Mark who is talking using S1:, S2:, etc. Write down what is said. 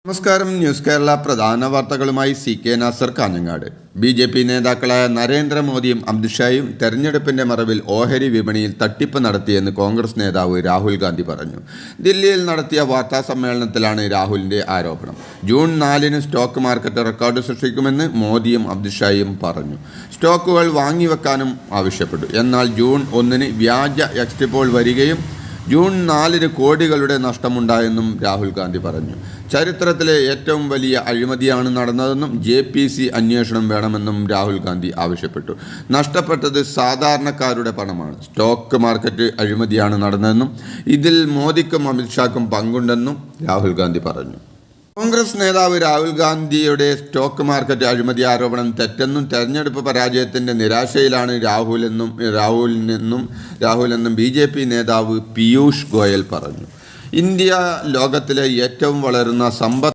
S1: നമസ്കാരം. ന്യൂസ് കേരള പ്രധാന വാർത്തകളുമായി CK നാസർ കാഞ്ഞങ്ങാട്. BJP നേതാക്കളായ നരേന്ദ്രമോദിയും അമിത്ഷായും തെരഞ്ഞെടുപ്പിന്റെ മറവിൽ ഓഹരി വിപണിയിൽ തട്ടിപ്പ് നടത്തിയെന്ന് കോൺഗ്രസ് നേതാവ് രാഹുൽ ഗാന്ധി പറഞ്ഞു. ദില്ലിയിൽ നടത്തിയ വാർത്താ സമ്മേളനത്തിലാണ് രാഹുലിന്റെ ആരോപണം. ജൂൺ 4-ന് സ്റ്റോക്ക് മാർക്കറ്റ് റെക്കോർഡ് സൃഷ്ടിക്കുമെന്ന് മോദിയും അമിത്ഷായും പറഞ്ഞു. സ്റ്റോക്കുകൾ വാങ്ങിവെക്കാനും ആവശ്യപ്പെട്ടു. എന്നാൽ ജൂൺ 1-ന് വ്യാജ എക്സിറ്റ് പോൾ വരികയും ജൂൺ 4-ന് കോടികളുടെ നഷ്ടമുണ്ടായെന്നും രാഹുൽ ഗാന്ധി പറഞ്ഞു. ചരിത്രത്തിലെ ഏറ്റവും വലിയ അഴിമതിയാണ് നടന്നതെന്നും JPC അന്വേഷണം വേണമെന്നും രാഹുൽ ഗാന്ധി ആവശ്യപ്പെട്ടു. നഷ്ടപ്പെട്ടത് സാധാരണക്കാരുടെ പണമാണ്. സ്റ്റോക്ക് മാർക്കറ്റ് അഴിമതിയാണ് നടന്നതെന്നും ഇതിൽ മോദിക്കും അമിത്ഷാക്കും പങ്കുണ്ടെന്നും രാഹുൽ ഗാന്ധി പറഞ്ഞു. കോൺഗ്രസ് നേതാവ് രാഹുൽ ഗാന്ധിയുടെ സ്റ്റോക്ക് മാർക്കറ്റ് അഴിമതി ആരോപണം തെറ്റെന്നും തെരഞ്ഞെടുപ്പ് പരാജയത്തിൻ്റെ നിരാശയിലാണ് രാഹുലെന്നും BJP നേതാവ് പീയൂഷ് ഗോയൽ പറഞ്ഞു. ഇന്ത്യ ലോകത്തിലെ ഏറ്റവും വളരുന്ന